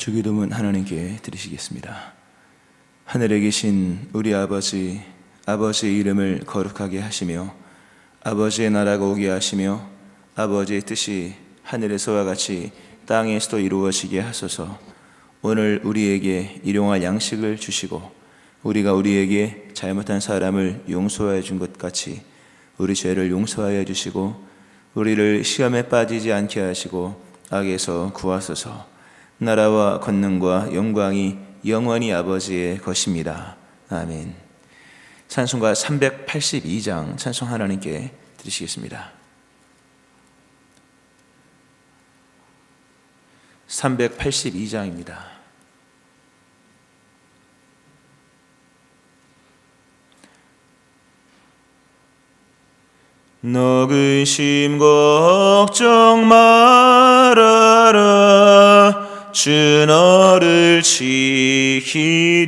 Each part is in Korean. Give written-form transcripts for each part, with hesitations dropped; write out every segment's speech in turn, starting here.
주기도문 하나님께 드리시겠습니다. 하늘에 계신 우리 아버지, 아버지의 이름을 거룩하게 하시며 아버지의 나라가 오게 하시며 아버지의 뜻이 하늘에서와 같이 땅에서도 이루어지게 하소서. 오늘 우리에게 일용할 양식을 주시고 우리가 우리에게 잘못한 사람을 용서하여 준 것 같이 우리 죄를 용서하여 주시고 우리를 시험에 빠지지 않게 하시고 악에서 구하소서. 나라와 권능과 영광이 영원히 아버지의 것입니다. 아멘. 찬송가 382장 찬송 하나님께 드리시겠습니다. 382장입니다. 너 근심 걱정 말아라. 주 너를 지키리.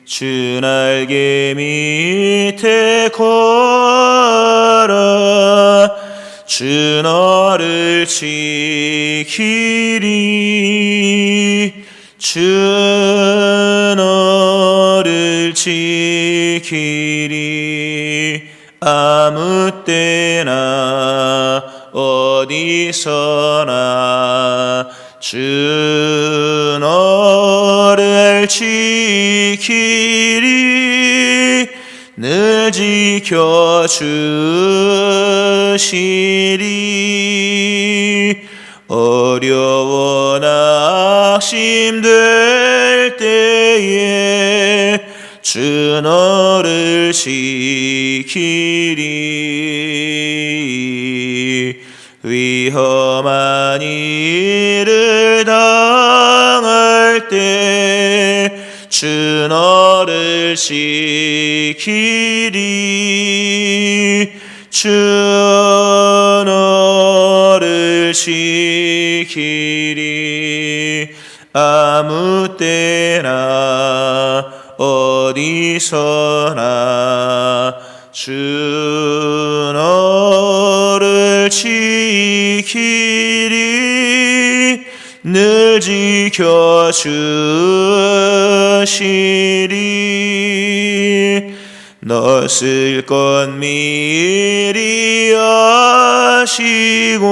주 날개 밑에 걸어라. 주 너를 지키리. 주 너를 지키리. 아무 때나 어디서나 주 너를 지키리. 늘 지켜주시리. 어려워 낙심될 때에 주 너를 지키리. 위험한 일을 당할 때 주 너를 지키리. 주 너를 지키리. 아무 때나 어디서나 주 너를 지키리. 늘 지켜주시리. 너 쓸 것 미리 아시고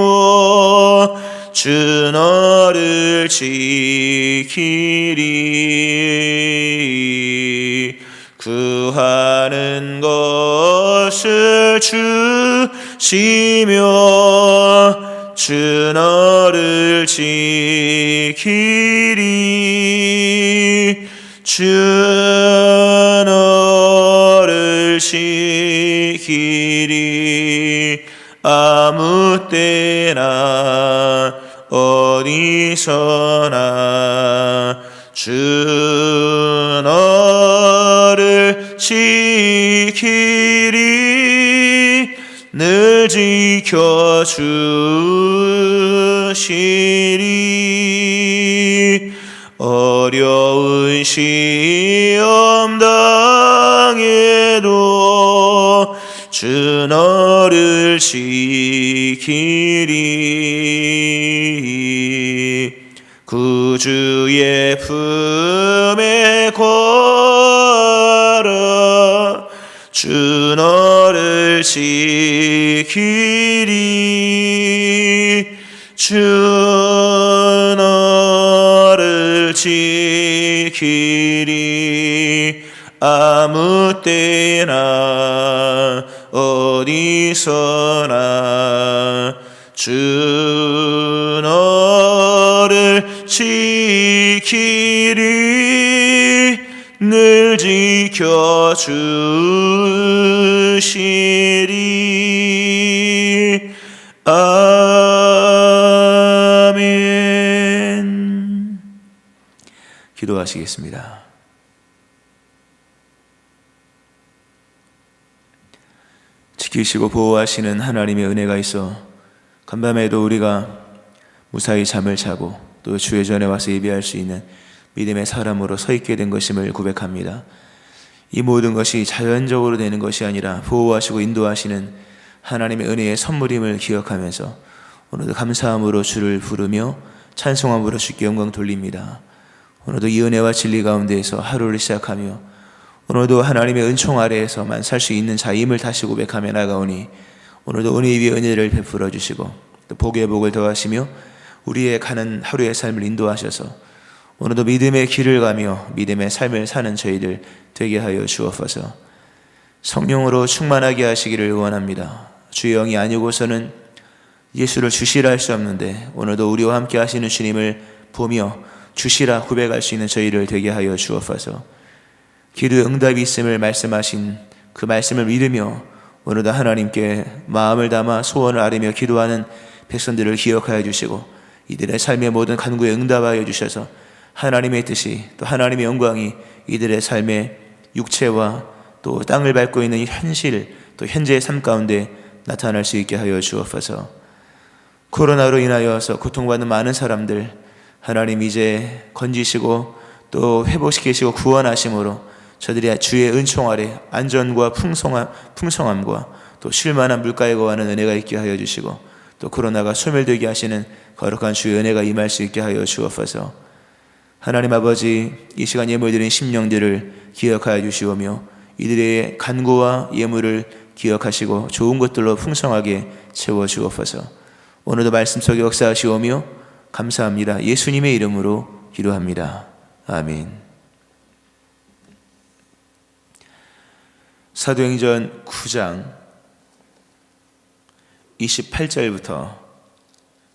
주 너를 지키리. 구하는 것을 주시며 주 너를 지키리. 주 너를 지키리. 아무 때나 어디서나 주 너를 지키리. 늘 지켜주시리. 어려운 시험 당해도 주 너를 지키리. 구주의 품에 걸어 주 너를 지키리. 주 너를 지키리. 아무 때나 어디서나 주 너를 지키리. 늘 지켜주시리. 아멘. 기도하시겠습니다. 지키시고 보호하시는 하나님의 은혜가 있어 간밤에도 우리가 무사히 잠을 자고 또 주의 전에 와서 예배할 수 있는 믿음의 사람으로 서 있게 된 것임을 고백합니다. 이 모든 것이 자연적으로 되는 것이 아니라 보호하시고 인도하시는 하나님의 은혜의 선물임을 기억하면서 오늘도 감사함으로 주를 부르며 찬송함으로 주께 영광 돌립니다. 오늘도 이 은혜와 진리 가운데에서 하루를 시작하며 오늘도 하나님의 은총 아래에서만 살 수 있는 자임을 다시 고백하며 나가오니 오늘도 은혜 위에 은혜를 베풀어 주시고 또 복에 복을 더하시며 우리의 가는 하루의 삶을 인도하셔서 오늘도 믿음의 길을 가며 믿음의 삶을 사는 저희들 되게 하여 주옵소서. 성령으로 충만하게 하시기를 원합니다. 주의 영이 아니고서는 예수를 주시라 할 수 없는데 오늘도 우리와 함께 하시는 주님을 보며 주시라 고백할 수 있는 저희를 되게 하여 주옵소서. 기도의 응답이 있음을 말씀하신 그 말씀을 믿으며 오늘도 하나님께 마음을 담아 소원을 아뢰며 기도하는 백성들을 기억하여 주시고 이들의 삶의 모든 간구에 응답하여 주셔서 하나님의 뜻이 또 하나님의 영광이 이들의 삶의 육체와 또 땅을 밟고 있는 현실 또 현재의 삶 가운데 나타날 수 있게 하여 주옵소서. 코로나로 인하여서 고통받는 많은 사람들 하나님 이제 건지시고 또 회복시키시고 구원하심으로 저들이 주의 은총 아래 안전과 풍성함과 또 쉴만한 물가에 거하는 은혜가 있게 하여 주시고 또 코로나가 소멸되게 하시는 거룩한 주의 은혜가 임할 수 있게 하여 주옵소서. 하나님 아버지, 이 시간 예물드린 심령들을 기억하여 주시오며 이들의 간구와 예물을 기억하시고 좋은 것들로 풍성하게 채워 주옵소서. 오늘도 말씀 속에 역사하시오며 감사합니다. 예수님의 이름으로 기도합니다. 아멘. 사도행전 9장 28절부터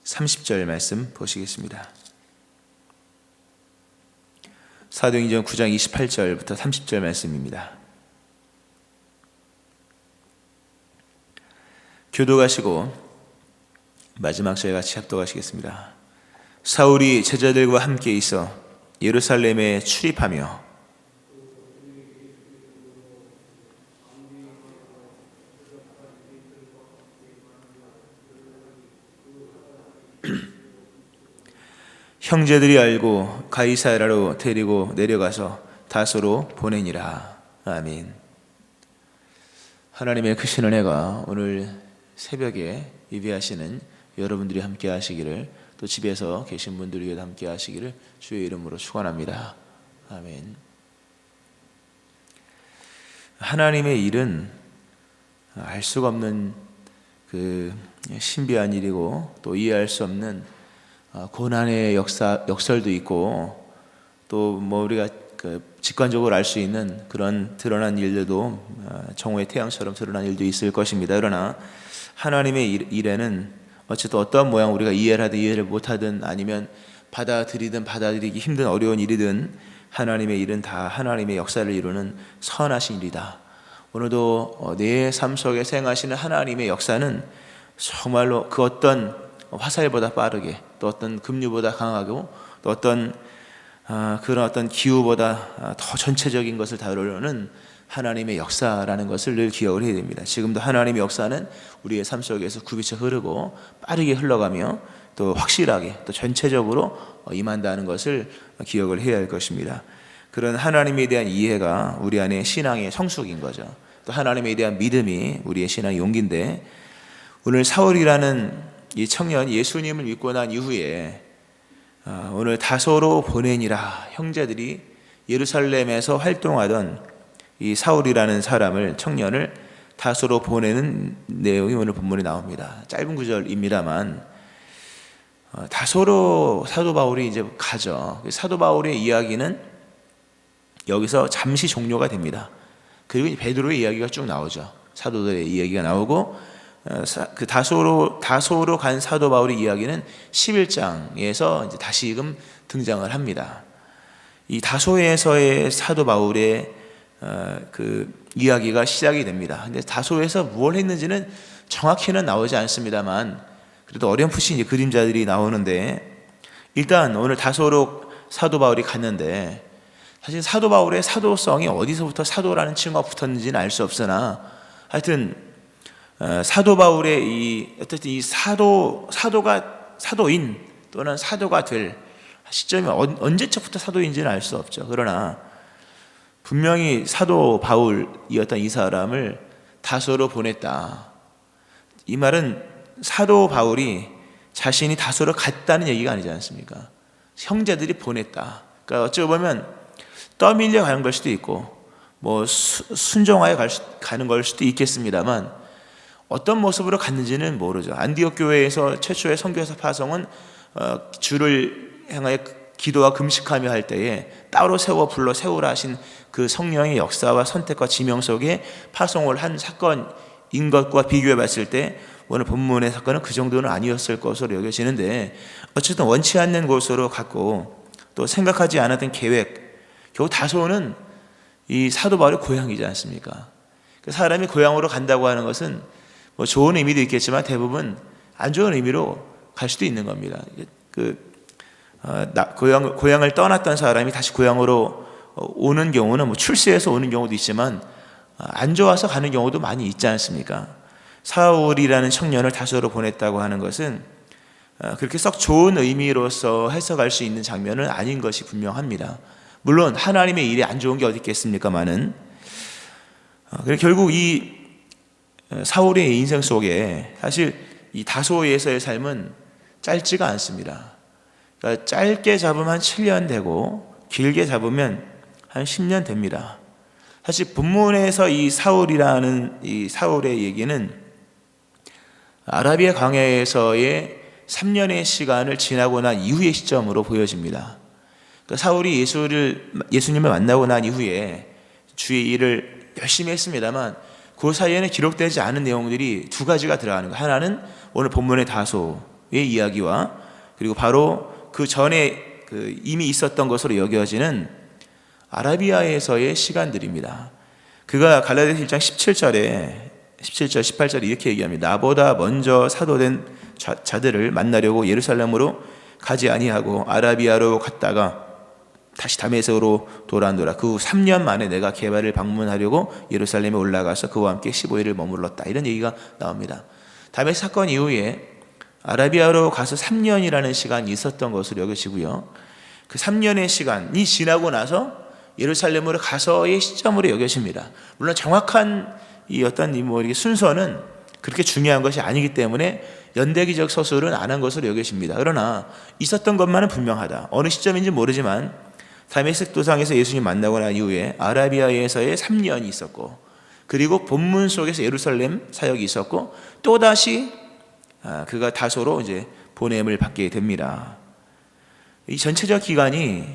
30절 말씀 보시겠습니다. 사도행전 9장 28절부터 30절 말씀입니다. 교도가시고 마지막 저희 같이 합독하시겠습니다. 사울이 제자들과 함께 있어 예루살렘에 출입하며 형제들이 알고 가이사라로 데리고 내려가서 다소로 보내니라. 아멘. 하나님의 크신 은혜가 오늘 새벽에 예배하시는 여러분들이 함께 하시기를 또 집에서 계신 분들 위에도 함께 하시기를 주의 이름으로 축원합니다. 아멘. 하나님의 일은 알 수가 없는 그 신비한 일이고 또 이해할 수 없는 고난의 역설도 있고 또 뭐 우리가 그 직관적으로 알 수 있는 그런 드러난 일들도 정오의 태양처럼 드러난 일도 있을 것입니다. 그러나 하나님의 일에는 어쨌든 어떠한 모양 우리가 이해를 하든 이해를 못하든 아니면 받아들이든 받아들이기 힘든 어려운 일이든 하나님의 일은 다 하나님의 역사를 이루는 선하신 일이다. 오늘도 내 삶 속에 행하시는 하나님의 역사는 정말로 그 어떤 화살보다 빠르게 또 어떤 급류보다 강하고 또 어떤 그런 어떤 기후보다 더 전체적인 것을 다루려는 하나님의 역사라는 것을 늘 기억을 해야 됩니다. 지금도 하나님의 역사는 우리의 삶 속에서 굽이쳐 흐르고 빠르게 흘러가며 또 확실하게 또 전체적으로 임한다는 것을 기억을 해야 할 것입니다. 그런 하나님에 대한 이해가 우리 안에 신앙의 성숙인 거죠. 또 하나님에 대한 믿음이 우리의 신앙의 용기인데 오늘 사울이라는 이 청년 예수님을 믿고 난 이후에 오늘 다소로 보내니라 형제들이 예루살렘에서 활동하던 이 사울이라는 사람을 청년을 다소로 보내는 내용이 오늘 본문에 나옵니다. 짧은 구절입니다만 다소로 사도 바울이 이제 가죠. 사도 바울의 이야기는 여기서 잠시 종료가 됩니다. 그리고 베드로의 이야기가 쭉 나오죠. 사도들의 이야기가 나오고 그 다소로 간 사도 바울의 이야기는 11장에서 이제 다시금 등장을 합니다. 이 다소에서의 사도 바울의 그 이야기가 시작이 됩니다. 근데 다소에서 무엇을 했는지는 정확히는 나오지 않습니다만 그래도 어렴풋이 이제 그림자들이 나오는데 일단 오늘 다소로 사도 바울이 갔는데 사실 사도 바울의 사도성이 어디서부터 사도라는 칭호가 붙었는지는 알 수 없으나 하여튼 사도 바울의 어쨌든 이 사도인 또는 사도가 될 시점이 언제쯤부터 사도인지는 알 수 없죠. 그러나 분명히 사도 바울이었던 이 사람을 다소로 보냈다. 이 말은 사도 바울이 자신이 다소로 갔다는 얘기가 아니지 않습니까? 형제들이 보냈다. 그러니까 어찌 보면 떠밀려 가는 걸 수도 있고 뭐 순종하여 가는 걸 수도 있겠습니다만 어떤 모습으로 갔는지는 모르죠. 안디옥 교회에서 최초의 선교사 파송은 주를 향하여 기도와 금식하며 할 때에 따로 불러 세우라 하신 그 성령의 역사와 선택과 지명 속에 파송을 한 사건인 것과 비교해 봤을 때 오늘 본문의 사건은 그 정도는 아니었을 것으로 여겨지는데, 어쨌든 원치 않는 곳으로 갔고 또 생각하지 않았던 계획, 결국 다소는 이 사도 바울의 고향이지 않습니까? 사람이 고향으로 간다고 하는 것은 뭐 좋은 의미도 있겠지만 대부분 안 좋은 의미로 갈 수도 있는 겁니다. 고향을 떠났던 사람이 다시 고향으로 오는 경우는 뭐 출세해서 오는 경우도 있지만 안 좋아서 가는 경우도 많이 있지 않습니까? 사울이라는 청년을 다소로 보냈다고 하는 것은 그렇게 썩 좋은 의미로서 해석할 수 있는 장면은 아닌 것이 분명합니다. 물론 하나님의 일이 안 좋은 게 어디 있겠습니까마는 결국 이 사울의 인생 속에 사실 이 다소에서의 삶은 짧지가 않습니다. 그러니까 짧게 잡으면 한 7년 되고 길게 잡으면 한 10년 됩니다. 사실 본문에서 이 사울이라는 이 사울의 얘기는 아라비아 광야에서의 3년의 시간을 지나고 난 이후의 시점으로 보여집니다. 그러니까 사울이 예수님을 만나고 난 이후에 주의 일을 열심히 했습니다만 그 사이에는 기록되지 않은 내용들이 두 가지가 들어가는 거예요. 하나는 오늘 본문의 다소의 이야기와 그리고 바로 그 전에 이미 있었던 것으로 여겨지는 아라비아에서의 시간들입니다. 그가 갈라디아서 1장 17절, 18절에 이렇게 얘기합니다. 나보다 먼저 사도된 자들을 만나려고 예루살렘으로 가지 아니하고 아라비아로 갔다가 다시 다메섹으로 돌아오노라. 그 후 3년 만에 내가 게바를 방문하려고 예루살렘에 올라가서 그와 함께 15일을 머물렀다. 이런 얘기가 나옵니다. 다메섹 사건 이후에 아라비아로 가서 3년이라는 시간이 있었던 것으로 여겨지고요. 그 3년의 시간이 지나고 나서 예루살렘으로 가서의 시점으로 여겨집니다. 물론 정확한 이 어떤 순서는 그렇게 중요한 것이 아니기 때문에 연대기적 서술은 안 한 것으로 여겨집니다. 그러나 있었던 것만은 분명하다. 어느 시점인지 모르지만 다메섹 도상에서 예수님 만나고 난 이후에 아라비아에서의 3년이 있었고, 그리고 본문 속에서 예루살렘 사역이 있었고, 또다시 그가 다소로 이제 보냄을 받게 됩니다. 이 전체적 기간이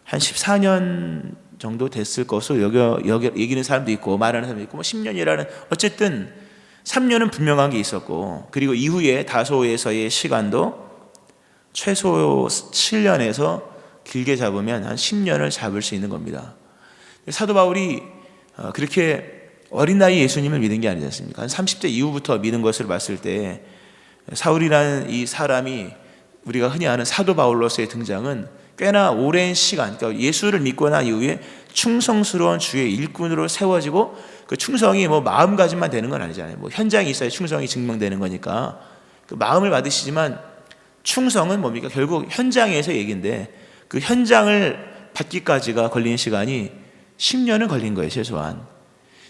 한 14년 정도 됐을 것으로 여기는 사람도 있고 말하는 사람도 있고 10년이라는, 어쨌든 3년은 분명한 게 있었고, 그리고 이후에 다소에서의 시간도 최소 7년에서 길게 잡으면 한 10년을 잡을 수 있는 겁니다. 사도 바울이 그렇게 어린 나이에 예수님을 믿은 게 아니지 않습니까? 한 30대 이후부터 믿은 것을 봤을 때 사울이라는 이 사람이 우리가 흔히 아는 사도 바울로서의 등장은 꽤나 오랜 시간, 그러니까 예수를 믿고 난 이후에 충성스러운 주의 일꾼으로 세워지고, 그 충성이 뭐 마음가짐만 되는 건 아니잖아요. 뭐 현장이 있어야 충성이 증명되는 거니까 그 마음을 받으시지만 충성은 뭡니까? 결국 현장에서 얘기인데 그 현장을 받기까지가 걸린 시간이 10년은 걸린 거예요, 최소한.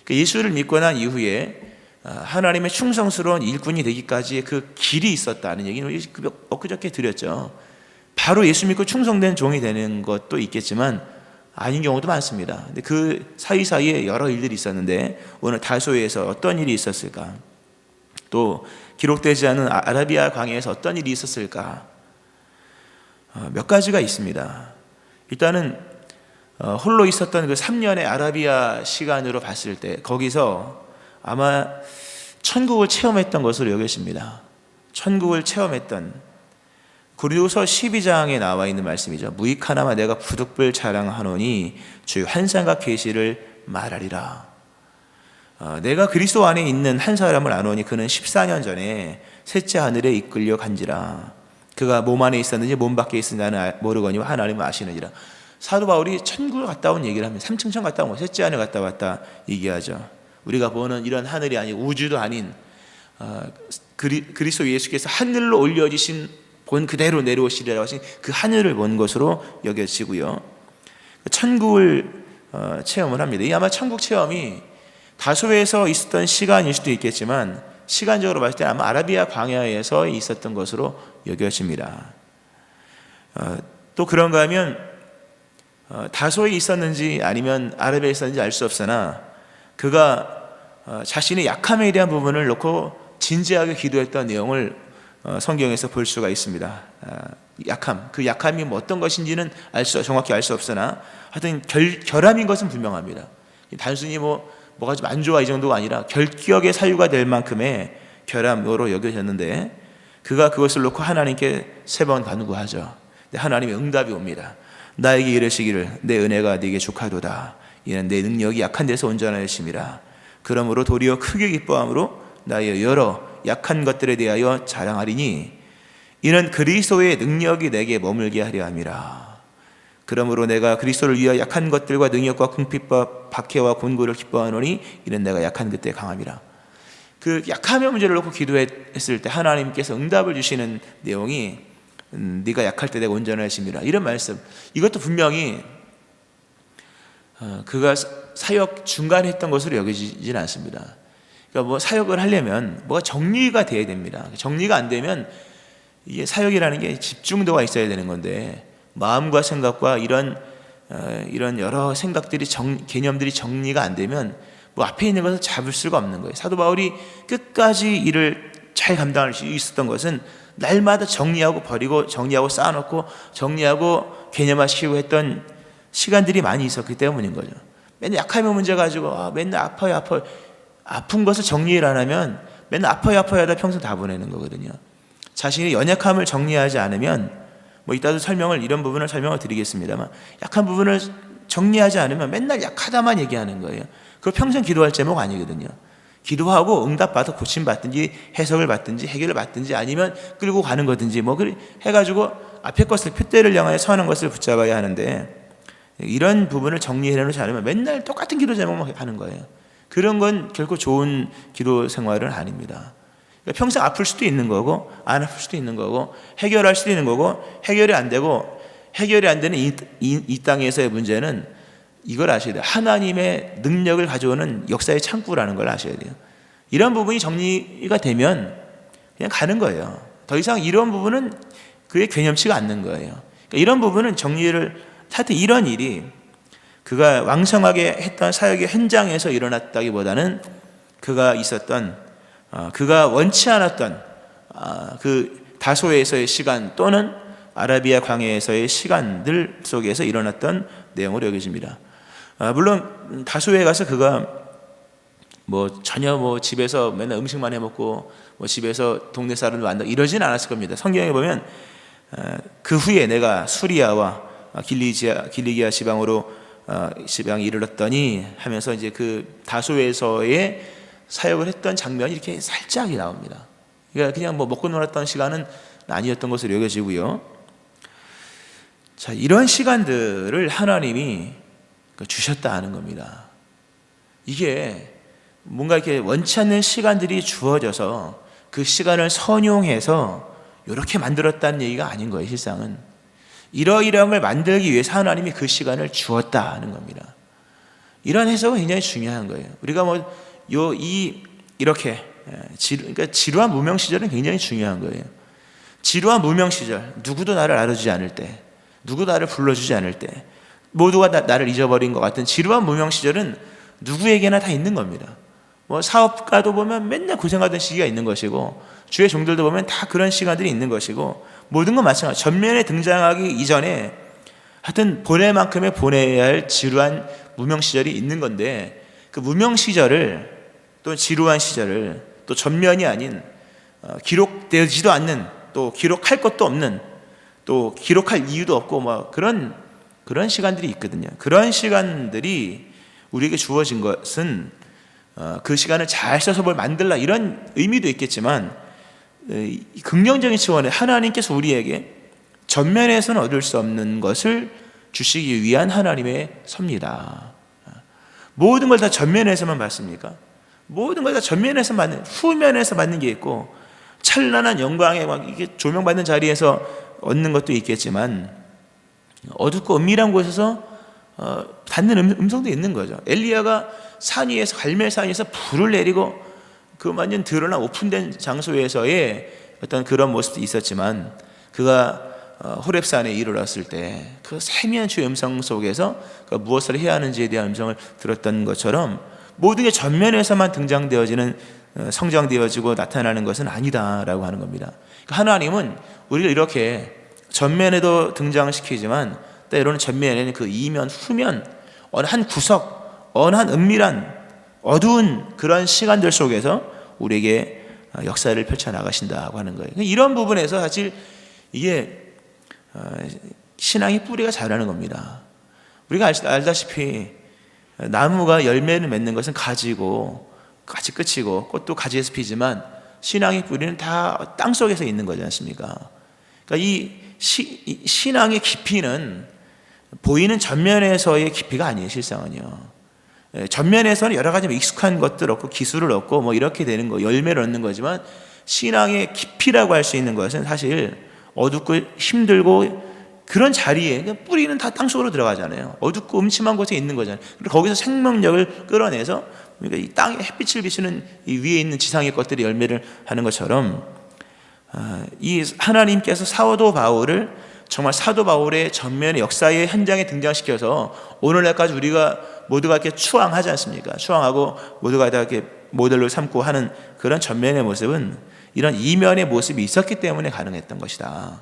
그러니까 예수를 믿고 난 이후에 하나님의 충성스러운 일꾼이 되기까지의 그 길이 있었다는 얘기는 엊그저께 드렸죠. 바로 예수 믿고 충성된 종이 되는 것도 있겠지만 아닌 경우도 많습니다. 근데 그 사이사이에 여러 일들이 있었는데 오늘 다소에서 어떤 일이 있었을까? 또 기록되지 않은 아라비아 광야에서 어떤 일이 있었을까? 몇 가지가 있습니다. 일단은 홀로 있었던 그 3년의 아라비아 시간으로 봤을 때 거기서 아마 천국을 체험했던 것으로 여겨집니다. 천국을 체험했던, 고린도서 12장에 나와 있는 말씀이죠. 무익하나마 내가 부득불 자랑하노니 주의 환상과 계시를 말하리라. 내가 그리스도 안에 있는 한 사람을 아노니 그는 14년 전에 셋째 하늘에 이끌려 간지라. 그가 몸 안에 있었는지 몸 밖에 있었는지 나는 모르거니와 하나님은 아시느니라. 사도 바울이 천국을 갔다 온 얘기를 하면 3층천 갔다 온 거, 셋째 하늘 갔다 왔다 얘기하죠. 우리가 보는 이런 하늘이 아니고 우주도 아닌 그리스도 예수께서 하늘로 올려지신 본 그대로 내려오시리라고 하신 그 하늘을 본 것으로 여겨지고요. 천국을 체험을 합니다. 이 아마 천국 체험이 다소에서 있었던 시간일 수도 있겠지만 시간적으로 봤을 때 아마 아라비아 광야에서 있었던 것으로 여겨집니다. 또 그런가 하면 다소에 있었는지 아니면 아랍에 있었는지 알 수 없으나 그가 자신의 약함에 대한 부분을 놓고 진지하게 기도했던 내용을 성경에서 볼 수가 있습니다. 약함, 그 약함이 뭐 어떤 것인지는 정확히 알 수 없으나 하여튼 결함인 것은 분명합니다. 단순히 뭐가 좀 안 좋아 이 정도가 아니라 결격의 사유가 될 만큼의 결함으로 여겨졌는데 그가 그것을 놓고 하나님께 3번 간구하죠. 하나님의 응답이 옵니다. 나에게 이르시기를 내 은혜가 네게 족하도다. 이는 내 능력이 약한 데서 온전하심이라. 그러므로 도리어 크게 기뻐함으로 나의 여러 약한 것들에 대하여 자랑하리니 이는 그리스도의 능력이 내게 머물게 하려 함이라. 그러므로 내가 그리스도를 위하여 약한 것들과 능력과 궁핍과 박해와 곤고를 기뻐하노니 이는 내가 약한 그때 강함이라. 그 약함의 문제를 놓고 기도했을 때 하나님께서 응답을 주시는 내용이 네가 약할 때 내가 온전하심이라, 이런 말씀. 이것도 분명히 그가 사역 중간에 했던 것으로 여겨지지는 않습니다. 그러니까 사역을 하려면 뭐가 정리가 돼야 됩니다. 정리가 안 되면 이게 사역이라는 게 집중도가 있어야 되는 건데 마음과 생각과 이런 여러 생각들이 개념들이 정리가 안 되면 앞에 있는 것을 잡을 수가 없는 거예요. 사도 바울이 끝까지 일을 잘 감당할 수 있었던 것은 날마다 정리하고 버리고 정리하고 쌓아놓고 정리하고 개념화시키고 했던 시간들이 많이 있었기 때문인 거죠. 맨날 약함의 문제 가지고 맨날 아파요. 아픈 것을 정리를 안 하면 맨날 아파요 하다 평생 다 보내는 거거든요. 자신의 연약함을 정리하지 않으면 이따도 이런 부분을 설명을 드리겠습니다만, 약한 부분을 정리하지 않으면 맨날 약하다만 얘기하는 거예요. 그거 평생 기도할 제목 아니거든요. 기도하고 응답받아 고침받든지 해석을 받든지 해결을 받든지 아니면 끌고 가는 거든지 해가지고 앞에 것을 표대를 향하여 선한 것을 붙잡아야 하는데, 이런 부분을 정리해놓지 않으면 맨날 똑같은 기도 제목만 하는 거예요. 그런 건 결코 좋은 기도 생활은 아닙니다. 평생 아플 수도 있는 거고 안 아플 수도 있는 거고 해결할 수도 있는 거고 해결이 안 되는 이 땅에서의 문제는 이걸 아셔야 돼요. 하나님의 능력을 가져오는 역사의 창구라는 걸 아셔야 돼요. 이런 부분이 정리가 되면 그냥 가는 거예요. 더 이상 이런 부분은 그게 개념치가 않는 거예요. 그러니까 이런 부분은 정리를, 하여튼 이런 일이 그가 왕성하게 했던 사역의 현장에서 일어났다기보다는 그가 원치 않았던 그 다소에서의 시간 또는 아라비아 광야에서의 시간들 속에서 일어났던 내용으로 여겨집니다. 물론 다소에 가서 그가 전혀 집에서 맨날 음식만 해먹고 집에서 동네 사람들 만나 이러진 않았을 겁니다. 성경에 보면 그 후에 내가 수리아와 길리기아 지방에 이르렀더니 하면서 이제 그 다소에서의 사역을 했던 장면이 이렇게 살짝이 나옵니다. 그러니까 그냥 먹고 놀았던 시간은 아니었던 것으로 여겨지고요. 자, 이런 시간들을 하나님이 주셨다 하는 겁니다. 이게 뭔가 이렇게 원치 않는 시간들이 주어져서 그 시간을 선용해서 이렇게 만들었다는 얘기가 아닌 거예요. 실상은 이러이러한 걸 만들기 위해서 하나님이 그 시간을 주었다 하는 겁니다. 이런 해석은 굉장히 중요한 거예요. 우리가 이렇게 그러니까 지루한 무명 시절은 굉장히 중요한 거예요. 지루한 무명 시절, 누구도 나를 알아주지 않을 때, 누구도 나를 불러주지 않을 때, 모두가 나를 잊어버린 것 같은 지루한 무명 시절은 누구에게나 다 있는 겁니다. 사업가도 보면 맨날 고생하던 시기가 있는 것이고, 주의 종들도 보면 다 그런 시간들이 있는 것이고, 모든 건 마찬가지. 전면에 등장하기 이전에 하여튼 보낼 만큼의 보내야 할 지루한 무명 시절이 있는 건데, 그 무명 시절을, 또 지루한 시절을, 또 전면이 아닌 기록되지도 않는, 또 기록할 것도 없는, 또 기록할 이유도 없고 그런 시간들이 있거든요. 그런 시간들이 우리에게 주어진 것은 그 시간을 잘 써서 뭘 만들라 이런 의미도 있겠지만, 긍정적인 차원에 하나님께서 우리에게 전면에서는 얻을 수 없는 것을 주시기 위한 하나님의 섭니다. 모든 걸 다 전면에서만 받습니까? 모든 걸 다 전면에서 받는, 후면에서 받는 게 있고, 찬란한 영광에 이게 조명받는 자리에서 얻는 것도 있겠지만, 어둡고 은밀한 곳에서 받는 음성도 있는 거죠. 엘리야가 산 위에서, 갈멜산 위에서 불을 내리고 그 완전 드러난 오픈된 장소에서의 어떤 그런 모습도 있었지만 그가 호렙산에 이르렀을 때 그 세미한 주의 음성 속에서 그가 무엇을 해야 하는지에 대한 음성을 들었던 것처럼 모든 게 전면에서만 등장되어지는 성장되어지고 나타나는 것은 아니다라고 하는 겁니다. 그러니까 하나님은 우리를 이렇게 전면에도 등장시키지만 때로는 전면에는 그 이면 후면 어느 한 구석, 어느 한 은밀한 어두운 그런 시간들 속에서 우리에게 역사를 펼쳐나가신다고 하는 거예요. 이런 부분에서 사실 이게 신앙의 뿌리가 자라는 겁니다. 우리가 알다시피 나무가 열매를 맺는 것은 가지고 가지 끝이고 꽃도 가지에서 피지만 신앙의 뿌리는 다 땅속에서 있는 거지 않습니까? 그러니까 이 신앙의 깊이는 보이는 전면에서의 깊이가 아니에요. 실상은요. 전면에서는 여러 가지 익숙한 것들 얻고 기술을 얻고 뭐 이렇게 되는 거, 열매를 얻는 거지만 신앙의 깊이라고 할 수 있는 것은 사실 어둡고 힘들고 그런 자리에 뿌리는 다 땅속으로 들어가잖아요. 어둡고 음침한 곳에 있는 거잖아요. 그리고 거기서 생명력을 끌어내서 그러니까 이 땅에 햇빛을 비추는 이 위에 있는 지상의 것들이 열매를 하는 것처럼 이 하나님께서 사도 바울을 정말 사도 바울의 전면의 역사의 현장에 등장시켜서 오늘날까지 우리가 모두가 이렇게 추앙하지 않습니까? 추앙하고 모두가 다 이렇게 모델로 삼고 하는 그런 전면의 모습은 이런 이면의 모습이 있었기 때문에 가능했던 것이다.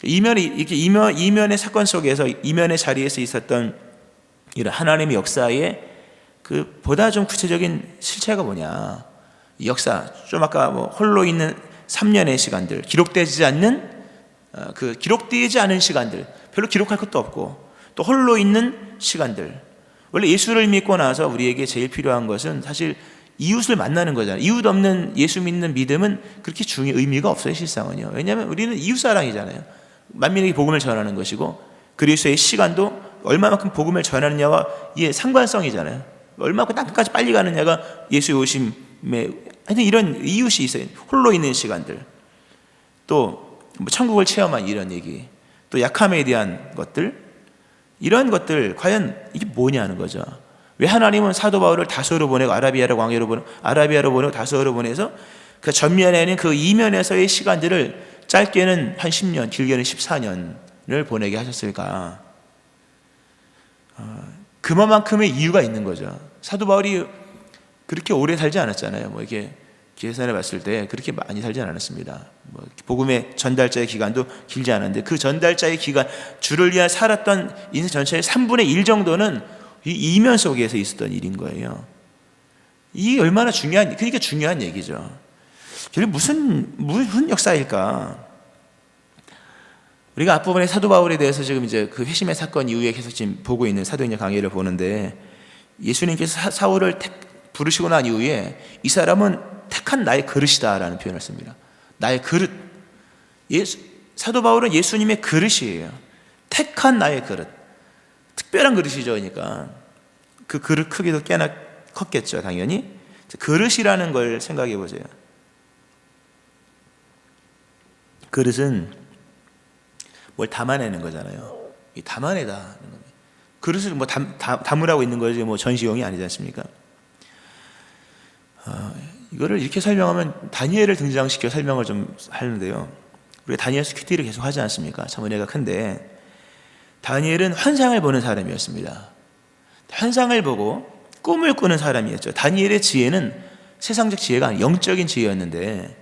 이면의 사건 속에서 이면의 자리에서 있었던 이런 하나님의 역사의 그 보다 좀 구체적인 실체가 뭐냐? 이 역사 좀 아까 뭐 홀로 있는 3년의 시간들, 기록되지 않는 기록되지 않은 시간들, 별로 기록할 것도 없고 또 홀로 있는 시간들. 원래 예수를 믿고 나서 우리에게 제일 필요한 것은 사실 이웃을 만나는 거잖아요. 이웃 없는 예수 믿는 믿음은 그렇게 의미가 없어요. 실상은요. 왜냐하면 우리는 이웃사랑이잖아요. 만민에게 복음을 전하는 것이고 그리스도의 시간도 얼마만큼 복음을 전하느냐와 이에 상관성이잖아요. 얼마만큼 땅끝까지 빨리 가느냐가 예수의 오심에 하여튼 이런 이웃이 있어요. 홀로 있는 시간들, 또 천국을 체험한 이런 얘기, 또 약함에 대한 것들, 이런 것들 과연 이게 뭐냐는 거죠. 왜 하나님은 사도 바울을 다소로 보내고 아라비아로 보내고 다소로 보내서 그 전면에는 그 이면에서의 시간들을 짧게는 한 10년, 길게는 14년을 보내게 하셨을까? 그만큼의 이유가 있는 거죠. 사도 바울이 그렇게 오래 살지 않았잖아요. 뭐 이렇게 계산해 봤을 때 그렇게 많이 살지 않았습니다. 뭐 복음의 전달자의 기간도 길지 않았는데 그 전달자의 기간, 주를 위해 살았던 인생 전체의 3분의 1 정도는 이 이면 속에서 있었던 일인 거예요. 이게 얼마나 그러니까 중요한 얘기죠. 결국 무슨 역사일까? 우리가 앞부분에 사도 바울에 대해서 지금 이제 그 회심의 사건 이후에 계속 지금 보고 있는 사도행전 강의를 보는데 예수님께서 사울을 부르시고 난 이후에 이 사람은 택한 나의 그릇이다라는 표현을 씁니다. 나의 그릇. 사도 바울은 예수님의 그릇이에요. 택한 나의 그릇. 특별한 그릇이죠. 그러니까 그 그릇 크기도 꽤나 컸겠죠. 당연히. 그릇이라는 걸 생각해 보세요. 그릇은 뭘 담아내는 거잖아요. 담아내다. 그릇을 뭐 담으라고 있는 거지 뭐 전시용이 아니지 않습니까? 이거를 이렇게 설명하면 다니엘을 등장시켜 설명을 좀 하는데요. 우리가 다니엘서 큐티를 계속 하지 않습니까? 참 은혜가 큰데 다니엘은 환상을 보는 사람이었습니다. 환상을 보고 꿈을 꾸는 사람이었죠. 다니엘의 지혜는 세상적 지혜가 아니라 영적인 지혜였는데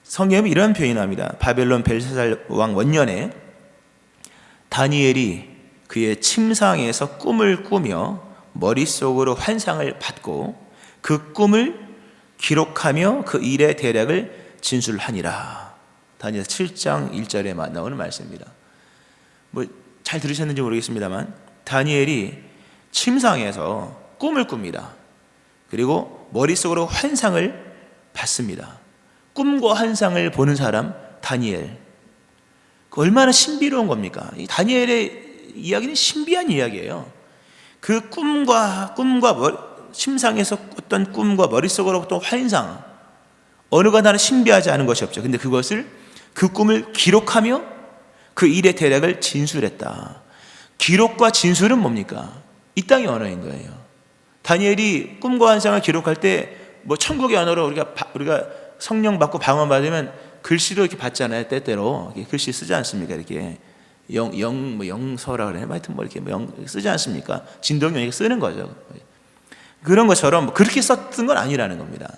성경에 이런 표현이 나옵니다. 바벨론 벨사살 왕 원년에 다니엘이 그의 침상에서 꿈을 꾸며 머릿속으로 환상을 받고 그 꿈을 기록하며 그 일의 대략을 진술하니라. 다니엘 7장 1절에 나오는 말씀입니다. 뭐 잘 들으셨는지 모르겠습니다만 다니엘이 침상에서 꿈을 꿉니다. 그리고 머릿속으로 환상을 받습니다. 꿈과 환상을 보는 사람 다니엘. 얼마나 신비로운 겁니까? 이 다니엘의 이야기는 신비한 이야기예요. 그 꿈과 침상에서 꿨던 꿈과 머릿속으로부터 환상, 어느 것 하나 신비하지 않은 것이 없죠. 근데 그 꿈을 기록하며 그 일의 대략을 진술했다. 기록과 진술은 뭡니까? 이 땅의 언어인 거예요. 다니엘이 꿈과 환상을 기록할 때 뭐 천국의 언어로 우리가 성령 받고 방언 받으면 글씨도 이렇게 받잖아요. 때때로 이렇게 글씨 쓰지 않습니까? 이렇게 영서라 그래요. 하여튼 이렇게 쓰지 않습니까? 진동용이 쓰는 거죠. 그런 것처럼 그렇게 썼던 건 아니라는 겁니다.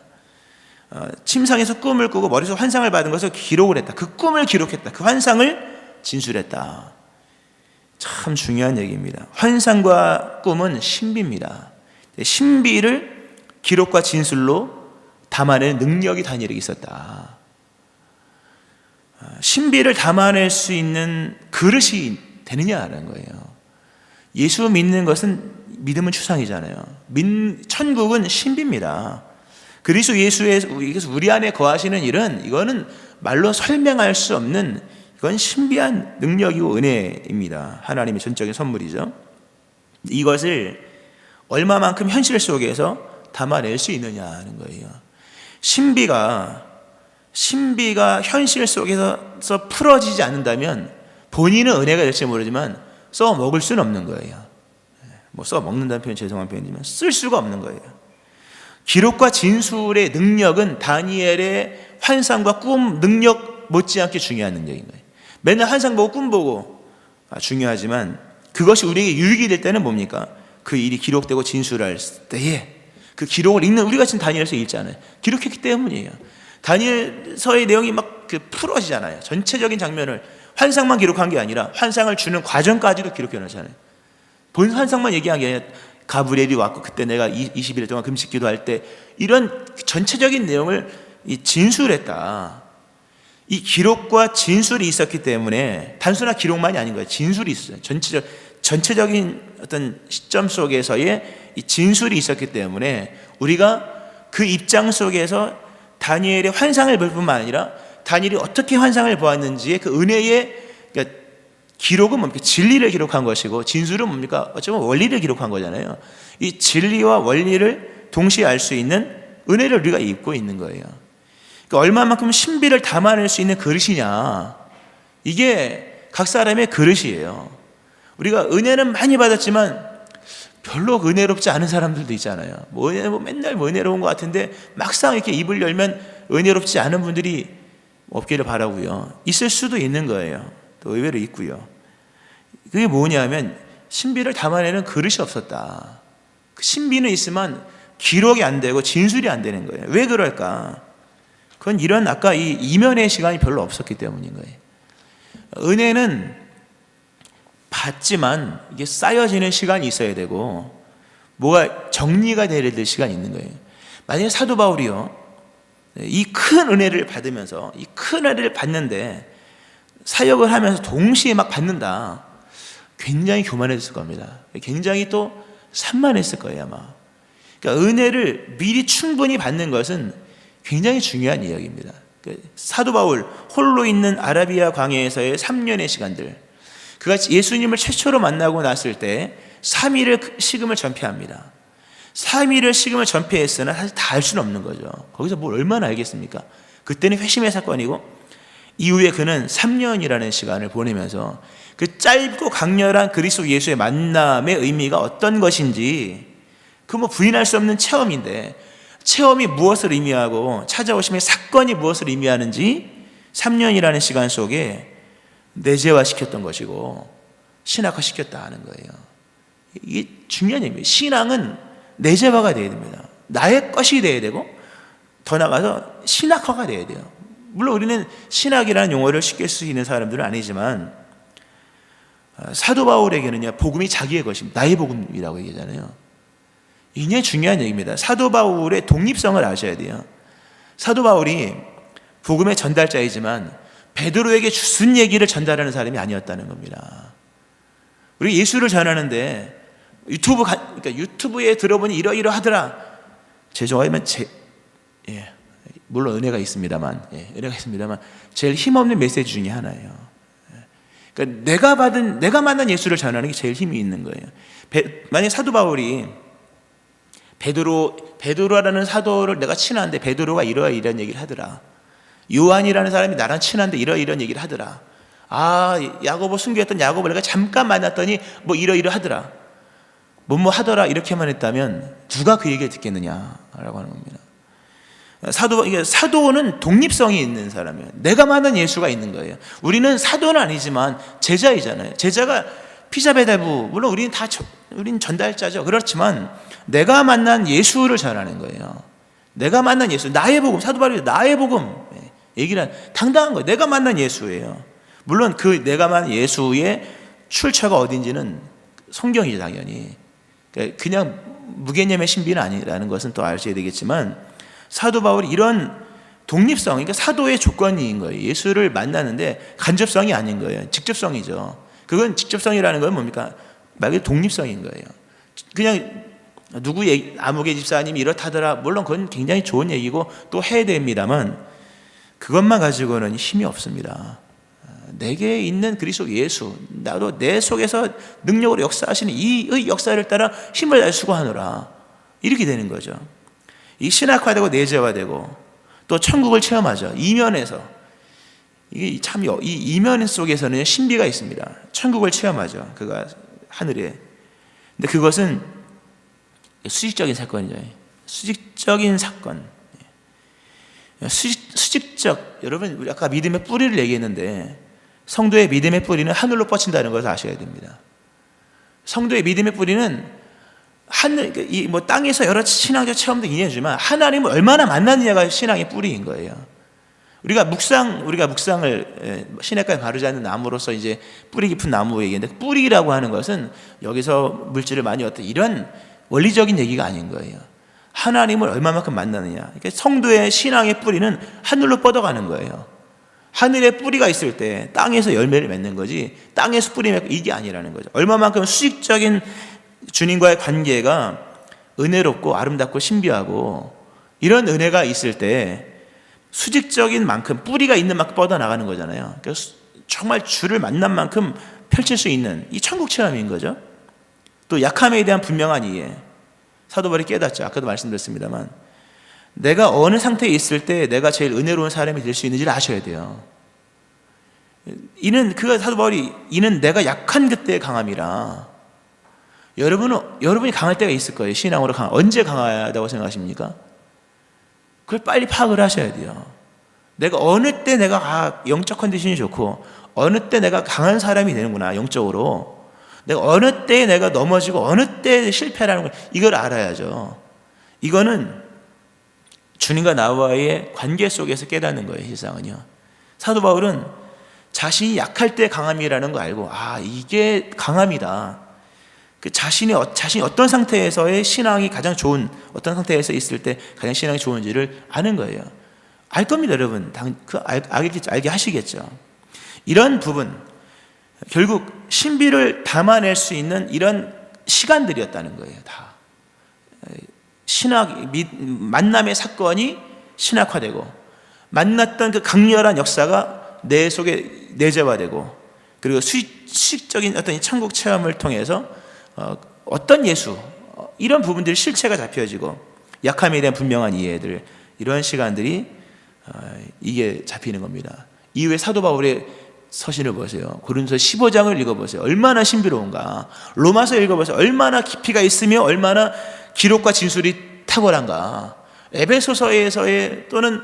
침상에서 꿈을 꾸고 머릿속 환상을 받은 것을 기록을 했다. 그 꿈을 기록했다. 그 환상을 진술했다. 참 중요한 얘기입니다. 환상과 꿈은 신비입니다. 신비를 기록과 진술로 담아낼 능력이 다니엘에게 있었다. 신비를 담아낼 수 있는 그릇이 되느냐라는 거예요. 예수 믿는 것은 믿음은 추상이잖아요. 천국은 신비입니다. 그리스도 예수에서 우리 안에 거하시는 일은 이거는 말로 설명할 수 없는 이건 신비한 능력이고 은혜입니다. 하나님의 전적인 선물이죠. 이것을 얼마만큼 현실 속에서 담아낼 수 있느냐 하는 거예요. 신비가 현실 속에서 풀어지지 않는다면 본인은 은혜가 될지 모르지만 써 먹을 수는 없는 거예요. 써 먹는다는 표현 죄송한 표현이지만 쓸 수가 없는 거예요. 기록과 진술의 능력은 다니엘의 환상과 꿈 능력 못지않게 중요한 능력인 거예요. 맨날 환상 보고 꿈 보고 중요하지만 그것이 우리에게 유익이 될 때는 뭡니까? 그 일이 기록되고 진술할 때에 그 기록을 읽는 우리가 지금 다니엘서 읽잖아요. 기록했기 때문이에요. 다니엘서의 내용이 막 풀어지잖아요. 전체적인 장면을 환상만 기록한 게 아니라 환상을 주는 과정까지도 기록해 놓잖아요. 본 환상만 얘기한 게 아니라 가브리엘이 왔고 그때 내가 20일 동안 금식 기도할 때 이런 전체적인 내용을 진술했다. 이 기록과 진술이 있었기 때문에 단순한 기록만이 아닌 거예요. 진술이 있어요. 전체적인 어떤 시점 속에서의 이 진술이 있었기 때문에 우리가 그 입장 속에서 다니엘의 환상을 볼 뿐만 아니라 다니엘이 어떻게 환상을 보았는지의 그 은혜의 그러니까 기록은 뭡니까? 진리를 기록한 것이고 진술은 뭡니까? 어쩌면 원리를 기록한 거잖아요. 이 진리와 원리를 동시에 알 수 있는 은혜를 우리가 입고 있는 거예요. 그러니까 얼마만큼 신비를 담아낼 수 있는 그릇이냐, 이게 각 사람의 그릇이에요. 우리가 은혜는 많이 받았지만 별로 은혜롭지 않은 사람들도 있잖아요. 맨날 은혜로운 것 같은데 막상 이렇게 입을 열면 은혜롭지 않은 분들이 없기를 바라고요. 있을 수도 있는 거예요. 또 의외로 있고요. 그게 뭐냐면 신비를 담아내는 그릇이 없었다. 그 신비는 있으면 기록이 안 되고 진술이 안 되는 거예요. 왜 그럴까? 그건 이런 아까 이 이면의 시간이 별로 없었기 때문인 거예요. 은혜는 받지만 이게 쌓여지는 시간이 있어야 되고 뭐가 정리가 되어야 될 시간이 있는 거예요. 만약에 사도 바울이요, 이 큰 은혜를 받으면서 이 큰 은혜를 받는데 사역을 하면서 동시에 막 받는다, 굉장히 교만했을 겁니다. 굉장히 또 산만했을 거예요 아마. 그러니까 은혜를 미리 충분히 받는 것은 굉장히 중요한 이야기입니다. 사도 바울 홀로 있는 아라비아 광야에서의 3년의 시간들, 그가 예수님을 최초로 만나고 났을 때 3일을 식음을 전폐합니다. 3일을 식음을 전폐했으나 사실 다 알 수는 없는 거죠. 거기서 뭘 얼마나 알겠습니까? 그때는 회심의 사건이고 이후에 그는 3년이라는 시간을 보내면서 그 짧고 강렬한 그리스도 예수의 만남의 의미가 어떤 것인지, 그 부인할 수 없는 체험인데 체험이 무엇을 의미하고 찾아오심의 사건이 무엇을 의미하는지 3년이라는 시간 속에 내재화시켰던 것이고 신학화시켰다 는 거예요. 이게 중요한 얘기입니다. 신앙은 내재화가 돼야 됩니다. 나의 것이 돼야 되고 더 나아가서 신학화가 돼야 돼요. 물론 우리는 신학이라는 용어를 쉽게 쓸 수 있는 사람들은 아니지만 사도 바울에게는요, 복음이 자기의 것입니다. 나의 복음이라고 얘기하잖아요. 이게 굉장히 중요한 얘기입니다. 사도 바울의 독립성을 아셔야 돼요. 사도 바울이 복음의 전달자이지만 베드로에게 무슨 얘기를 전달하는 사람이 아니었다는 겁니다. 우리 예수를 전하는데 유튜브에 들어보니 이러이러하더라. 죄송하지만 물론 은혜가 있습니다만, 제일 힘없는 메시지 중에 하나예요. 그러니까 내가 만난 예수를 전하는 게 제일 힘이 있는 거예요. 만약 사도 바울이 베드로라는 사도를 내가 친한데 베드로가 이런 얘기를 하더라. 요한이라는 사람이 나랑 친한데 이런 얘기를 하더라. 야고보 순교했던 야고보 내가 잠깐 만났더니 이러하더라. 하더라 이렇게만 했다면 누가 그 얘기를 듣겠느냐라고 하는 겁니다. 이게 사도는 독립성이 있는 사람이에요. 내가 만난 예수가 있는 거예요. 우리는 사도는 아니지만 제자이잖아요. 제자가 피자 배달부, 물론 우리는 전달자죠. 그렇지만 내가 만난 예수를 전하는 거예요. 내가 만난 예수, 나의 복음, 사도 바울이 나의 복음 얘기를 당당한 거예요. 내가 만난 예수예요. 물론 그 내가 만난 예수의 출처가 어딘지는 성경이죠, 당연히. 그냥 무개념의 신비는 아니라는 것은 또 아셔야 되겠지만, 사도 바울이 이런 독립성, 그러니까 사도의 조건인 거예요. 예수를 만나는데 간접성이 아닌 거예요. 직접성이죠. 그건 직접성이라는 건 뭡니까? 말 그대로 독립성인 거예요. 그냥 누구 아무개 집사님이 이렇다더라, 물론 그건 굉장히 좋은 얘기고 또 해야 됩니다만, 그것만 가지고는 힘이 없습니다. 내게 있는 그리스도 예수, 나도 내 속에서 능력으로 역사하시는 이의 역사를 따라 힘을 낼 수고하노라, 이렇게 되는 거죠. 이 신학화되고 내재화되고 또 천국을 체험하죠. 이면에서 이게 참 이 이면 속에서는 신비가 있습니다. 천국을 체험하죠. 그가 하늘에. 근데 그것은 수직적인 사건이죠. 수직적인 사건. 수직적. 여러분, 우리 아까 믿음의 뿌리를 얘기했는데, 성도의 믿음의 뿌리는 하늘로 뻗친다는 것을 아셔야 됩니다. 성도의 믿음의 뿌리는 하늘, 땅에서 여러 신앙적 체험도 인해주지만 하나님을 얼마나 만났느냐가 신앙의 뿌리인 거예요. 우리가 묵상을 시냇가에 바르지 않는 나무로서 이제 뿌리 깊은 나무 얘기인데, 뿌리라고 하는 것은 여기서 물질을 많이 얻다 이런 원리적인 얘기가 아닌 거예요. 하나님을 얼마만큼 만나느냐. 그러니까 성도의 신앙의 뿌리는 하늘로 뻗어가는 거예요. 하늘에 뿌리가 있을 때 땅에서 열매를 맺는 거지, 땅에서 뿌리 맺고 이게 아니라는 거죠. 얼마만큼 수직적인 주님과의 관계가 은혜롭고 아름답고 신비하고, 이런 은혜가 있을 때 수직적인 만큼, 뿌리가 있는 만큼 뻗어나가는 거잖아요. 그래서 정말 주를 만난 만큼 펼칠 수 있는 이 천국 체험인 거죠. 또 약함에 대한 분명한 이해, 사도 바울이 깨닫죠. 아까도 말씀드렸습니다만, 내가 어느 상태에 있을 때 내가 제일 은혜로운 사람이 될 수 있는지를 아셔야 돼요. 사도 바울이 이는 내가 약한 그때의 강함이라. 여러분이 강할 때가 있을 거예요. 신앙으로 언제 강하다고 생각하십니까? 그걸 빨리 파악을 하셔야 돼요. 내가 어느 때 내가 영적 컨디션이 좋고, 어느 때 내가 강한 사람이 되는구나, 영적으로. 내가 어느 때 내가 넘어지고 어느 때 실패라는 걸, 이걸 알아야죠. 이거는 주님과 나와의 관계 속에서 깨닫는 거예요, 세상은요. 사도 바울은 자신이 약할 때 강함이라는 거 알고, 이게 강함이다. 자신이 어떤 상태에서의 신앙이 가장 좋은, 어떤 상태에서 있을 때 가장 신앙이 좋은지를 아는 거예요. 알 겁니다, 여러분. 알게 하시겠죠. 이런 부분, 결국 신비를 담아낼 수 있는 이런 시간들이었다는 거예요, 다. 만남의 사건이 신학화되고, 만났던 그 강렬한 역사가 내 속에 내재화되고, 그리고 수식적인 어떤 천국 체험을 통해서 어떤 예수, 이런 부분들이 실체가 잡혀지고, 약함에 대한 분명한 이해들, 이런 시간들이 이게 잡히는 겁니다. 이후에 사도 바울의 서신을 보세요. 고린도서 15장을 읽어보세요. 얼마나 신비로운가. 로마서 읽어보세요. 얼마나 깊이가 있으며 얼마나 기록과 진술이 탁월한가. 에베소서에서의 또는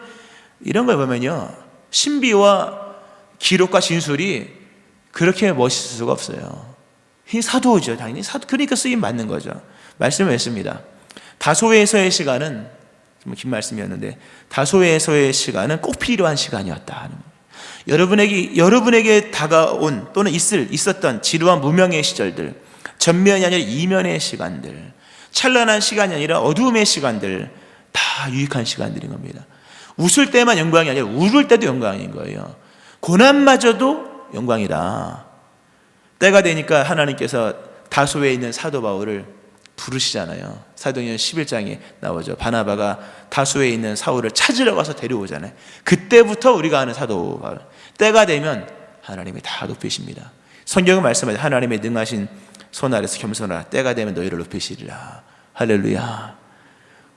이런 걸 보면요, 신비와 기록과 진술이 그렇게 멋있을 수가 없어요. 이 사도죠, 당연히. 그러니까 쓰임 받는 거죠. 말씀을 했습니다. 다소에서의 시간은, 좀 긴 말씀이었는데, 다소에서의 시간은 꼭 필요한 시간이었다. 여러분에게 다가온 또는 있었던 지루한 무명의 시절들, 전면이 아니라 이면의 시간들, 찬란한 시간이 아니라 어두움의 시간들, 다 유익한 시간들인 겁니다. 웃을 때만 영광이 아니라 울을 때도 영광인 거예요. 고난마저도 영광이다. 때가 되니까 하나님께서 다소에 있는 사도 바울을 부르시잖아요. 사도행전 11장에 나오죠. 바나바가 다소에 있는 사울을 찾으러 가서 데려오잖아요. 그때부터 우리가 아는 사도 바울. 때가 되면 하나님이 다 높이십니다. 성경은 말씀하죠. 하나님의 능하신 손 아래서 겸손하라. 때가 되면 너희를 높이시리라. 할렐루야.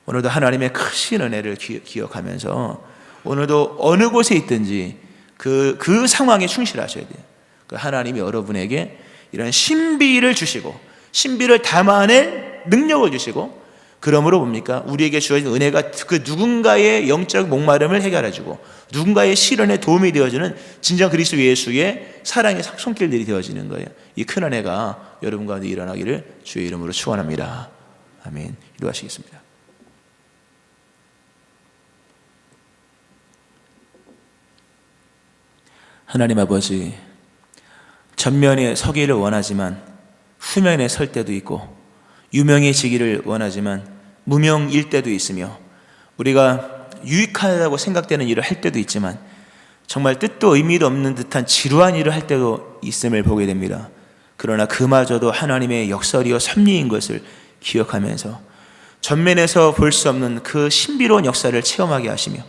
오늘도 하나님의 크신 은혜를 기억하면서 오늘도 어느 곳에 있든지 그 상황에 충실하셔야 돼요. 하나님이 여러분에게 이런 신비를 주시고, 신비를 담아낼 능력을 주시고, 그러므로 뭡니까? 우리에게 주어진 은혜가 그 누군가의 영적 목마름을 해결해주고 누군가의 실현에 도움이 되어주는 진정 그리스도 예수의 사랑의 손길들이 되어지는 거예요. 이 큰 은혜가 여러분 가운데 일어나기를 주의 이름으로 축원합니다. 아멘. 기도하시겠습니다. 하나님 아버지, 전면에 서기를 원하지만 후면에 설 때도 있고 유명해지기를 원하지만 무명일 때도 있으며 우리가 유익하다고 생각되는 일을 할 때도 있지만 정말 뜻도 의미도 없는 듯한 지루한 일을 할 때도 있음을 보게 됩니다. 그러나 그마저도 하나님의 역설이요 섭리인 것을 기억하면서 전면에서 볼 수 없는 그 신비로운 역사를 체험하게 하시며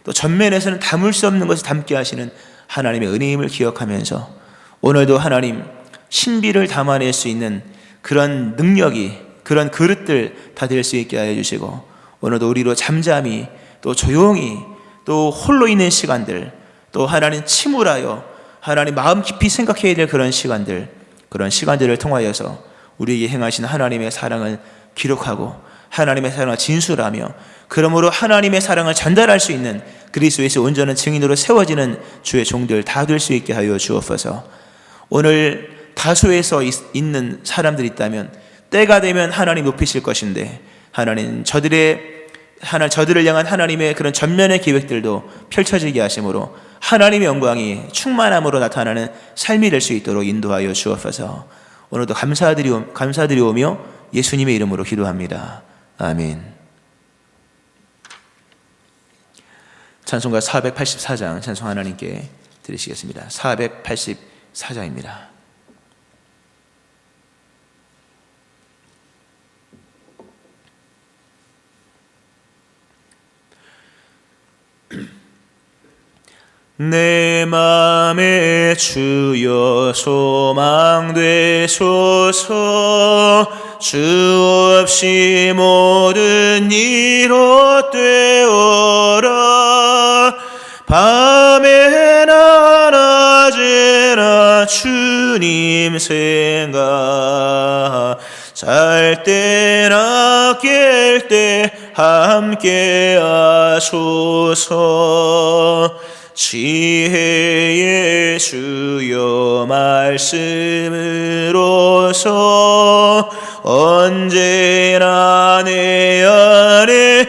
또 전면에서는 담을 수 없는 것을 담게 하시는 하나님의 은혜임을 기억하면서 오늘도 하나님 신비를 담아낼 수 있는 그런 능력이 그런 그릇들 다 될 수 있게 하여 주시고 오늘도 우리로 잠잠히 또 조용히 또 홀로 있는 시간들 또 하나님 침울하여 하나님 마음 깊이 생각해야 될 그런 시간들을 통하여서 우리에게 행하신 하나님의 사랑을 기록하고 하나님의 사랑을 진술하며 그러므로 하나님의 사랑을 전달할 수 있는 그리스도의 온전한 증인으로 세워지는 주의 종들 다 될 수 있게 하여 주옵소서. 오늘 다수에서 있는 사람들이 있다면 때가 되면 하나님 높이실 것인데 하나님 저들을 향한 하나님의 그런 전면의 계획들도 펼쳐지게 하심으로 하나님의 영광이 충만함으로 나타나는 삶이 될 수 있도록 인도하여 주옵소서. 오늘도 감사드리오며 예수님의 이름으로 기도합니다. 아멘. 찬송가 484장 찬송 하나님께 드리시겠습니다. 484장입니다. 내 맘에 주여 소망 되소서. 주 없이 모든 일 헛되어라. 밤에나 낮에나 주님 생각, 잘 때나 깰 때 함께 하소서. 지혜의 주여 말씀으로서 언제나 내 안에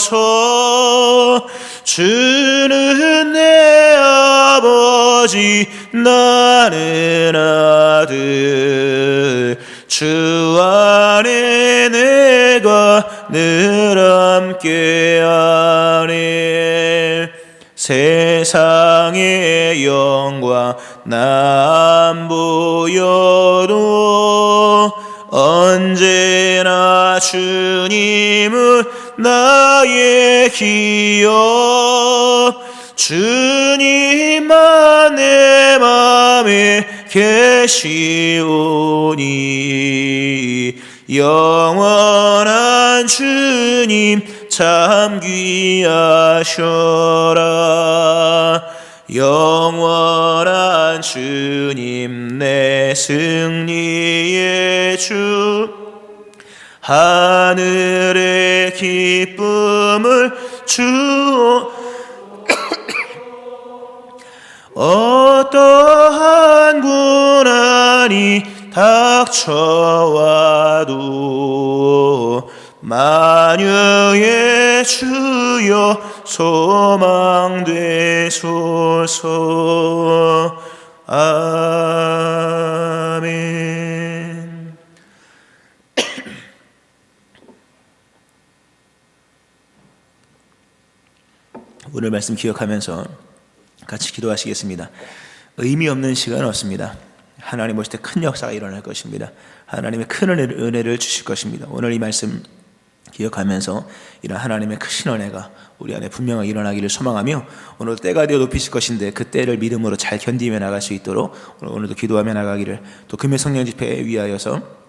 계십소서. 주는 내 아버지 나는 아들, 주 안에 내가 늘 함께하네. 세상의 영광 나 안 보여도 언제나 주님은 나의 기억. 주님만 내 맘에 계시오니 영원한 주님 참 귀하셔라. 영원한 주님 내 승리의 주, 하늘의 기쁨을 주오. 어떠한 고난이 닥쳐와도 만유의 주여 소망 되소서. 아멘. 오늘 말씀 기억하면서 같이 기도하시겠습니다. 의미 없는 시간은 없습니다. 하나님 오실 때 큰 역사가 일어날 것입니다. 하나님의 큰 은혜를 주실 것입니다. 오늘 이 말씀 기억하면서 이런 하나님의 크신 은혜가 우리 안에 분명하게 일어나기를 소망하며 오늘 때가 되어 높이실 것인데 그 때를 믿음으로 잘 견디며 나갈 수 있도록 오늘도 기도하며 나가기를, 또 금요 성령 집회에 위하여서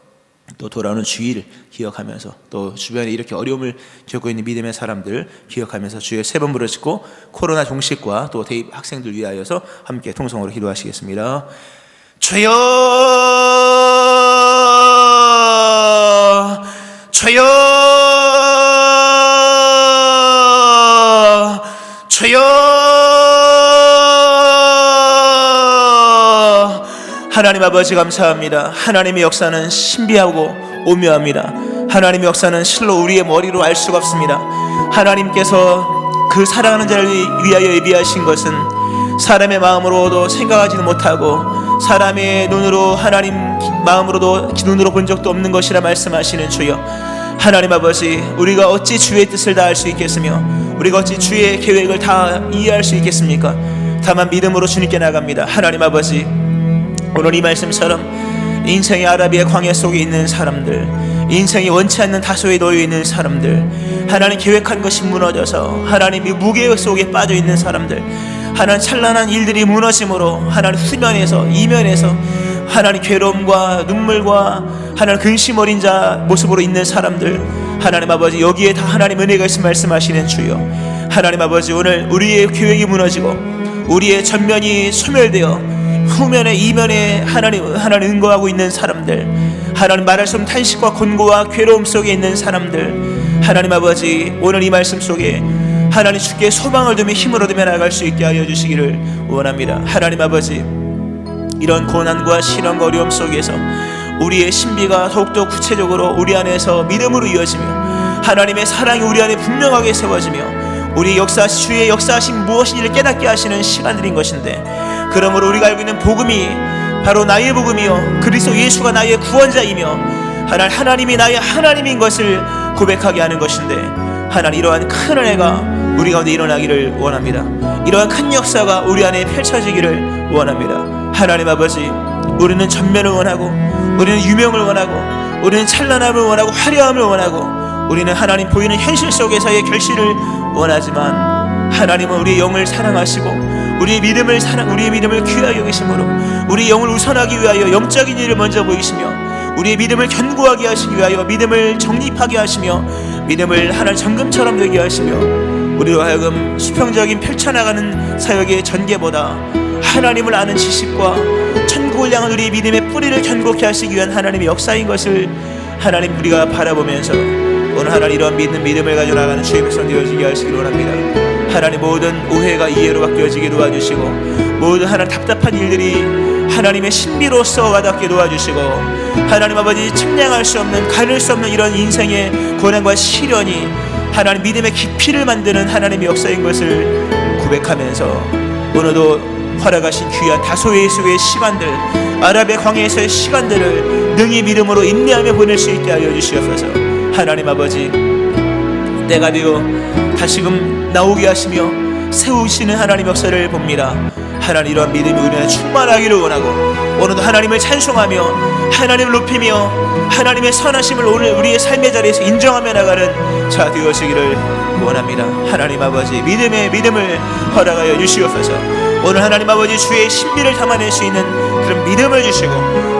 또 돌아오는 주일 기억하면서 또 주변에 이렇게 어려움을 겪고 있는 믿음의 사람들 기억하면서 주의 세 번 부르짖고 코로나 종식과 또 대입 학생들 위하여서 함께 통성으로 기도하시겠습니다. 주여 하나님 아버지 감사합니다. 하나님의 역사는 신비하고 오묘합니다. 하나님의 역사는 실로 우리의 머리로 알 수가 없습니다. 하나님께서 그 사랑하는 자를 위하여 예비하신 것은 사람의 마음으로도 생각하지도 못하고 사람의 눈으로 하나님 마음으로도 눈으로 본 적도 없는 것이라 말씀하시는 주여, 하나님 아버지, 우리가 어찌 주의 뜻을 다 알 수 있겠으며 우리가 어찌 주의 계획을 다 이해할 수 있겠습니까? 다만 믿음으로 주님께 나갑니다. 하나님 아버지, 오늘 이 말씀처럼 인생의 아라비아 광야 속에 있는 사람들, 인생이 원치 않는 다소에 놓여 있는 사람들, 하나님 계획한 것이 무너져서 하나님이 무계획 속에 빠져 있는 사람들, 하나님 찬란한 일들이 무너짐으로 하나님 수면에서 이면에서 하나님 괴로움과 눈물과 하나님 근심 어린 자 모습으로 있는 사람들, 하나님 아버지, 여기에 다 하나님 은혜가 있음 말씀하시는 주여, 하나님 아버지, 오늘 우리의 계획이 무너지고 우리의 전면이 소멸되어 후면에 이면에 하나님 응거하고 있는 사람들, 하나님 말할 수 없는 탄식과 곤고와 괴로움 속에 있는 사람들, 하나님 아버지, 오늘 이 말씀 속에 하나님 주께 소망을 두며 힘을 얻으며 나아갈 수 있게 하여 주시기를 원합니다. 하나님 아버지, 이런 고난과 시련과 어려움 속에서 우리의 신비가 더욱더 구체적으로 우리 안에서 믿음으로 이어지며 하나님의 사랑이 우리 안에 분명하게 세워지며 우리 주의 역사하신 무엇인지를 깨닫게 하시는 시간들인 것인데, 그러므로 우리가 알고 있는 복음이 바로 나의 복음이요 그리스도 예수가 나의 구원자이며 하나님이 나의 하나님인 것을 고백하게 하는 것인데, 하나님, 이러한 큰 은혜가 우리 가운데 일어나기를 원합니다. 이러한 큰 역사가 우리 안에 펼쳐지기를 원합니다. 하나님 아버지, 우리는 전면을 원하고 우리는 유명을 원하고 우리는 찬란함을 원하고 화려함을 원하고 우리는 하나님 보이는 현실 속에서의 결실을 원하지만, 하나님은 우리의 영을 사랑하시고 우리의 믿음을 귀하게 여기심으로 우리의 영을 우선하기 위하여 영적인 일을 먼저 보이시며 우리의 믿음을 견고하게 하시기 위하여 믿음을 정립하게 하시며 믿음을 하나님 정금처럼 되게 하시며 우리로 하여금 수평적인 펼쳐나가는 사역의 전개보다 하나님을 아는 지식과 천국을 향한 우리의 믿음의 뿌리를 견고케 하시기 위한 하나님의 역사인 것을 하나님 우리가 바라보면서 오늘 하나님 이러한 믿음을 가지고 나가는 주의 백성 되어지게 하시기를 원합니다. 하나님, 모든 오해가 이해로 바뀌어지게 도와주시고 모든 하나님 답답한 일들이 하나님의 신비로서 와닿게 도와주시고 하나님 아버지, 측량할 수 없는 가릴 수 없는 이런 인생의 고난과 시련이 하나님 믿음의 깊이를 만드는 하나님의 역사인 것을 고백하면서 오늘도 허락하신 귀한 다소의 예수의 시간들, 아라비아 광야에서의 시간들을 능히 믿음으로 인내하며 보낼 수 있게 하여 주시옵소서. 하나님 아버지, 때가 되어 다시금 나오게 하시며 세우시는 하나님 역사를 봅니다. 하나님, 이러한 믿음이 우리 안에 충만하기를 원하고 오늘도 하나님을 찬송하며 하나님을 높이며 하나님의 선하심을 오늘 우리의 삶의 자리에서 인정하며 나가는 자 되어지기를 원합니다. 하나님 아버지, 믿음을 허락하여 주시옵소서. 오늘 하나님 아버지, 주의 신비를 담아낼 수 있는 그런 믿음을 주시고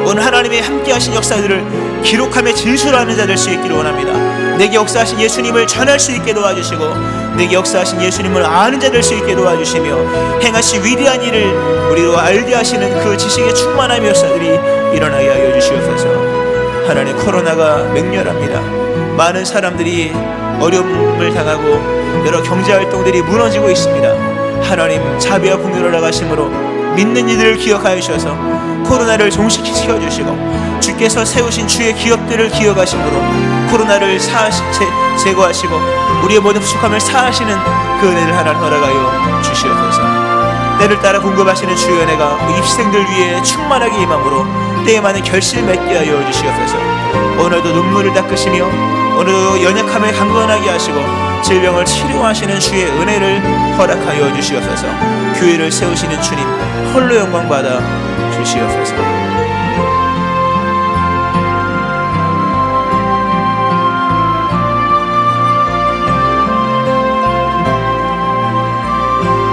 오늘 하나님의 함께하신 역사들을 기록하며 진술하는 자 될 수 있기를 원합니다. 내게 역사하신 예수님을 전할 수 있게 도와주시고 내게 역사하신 예수님을 아는 자 될 수 있게 도와주시며 행하신 위대한 일을 우리로 알게 하시는 그 지식의 충만함의 역사들이 일어나게 하여 주시옵소서. 하나님, 코로나가 맹렬합니다. 많은 사람들이 어려움을 당하고 여러 경제활동들이 무너지고 있습니다. 하나님, 자비와 긍휼을 허락하심으로 믿는 이들을 기억하여 주셔서 코로나를 종식시켜 주시고 주께서 세우신 주의 기업들을 기억하심으로 코로나를 제거하시고 우리의 모든 부족함을 사하시는 그 은혜를 하나님 허락하여 주시옵소서. 때를 따라 공급하시는 주의 은혜가 우리 입생들 위해 충만하게 임함으로 때에 맞는 결실 맺게 하여 주시옵소서. 오늘도 눈물을 닦으시며 오늘도 연약함을 강건하게 하시고 질병을 치료하시는 주의 은혜를 허락하여 주시옵소서. 교회를 세우시는 주님 홀로 영광 받아 주시옵소서.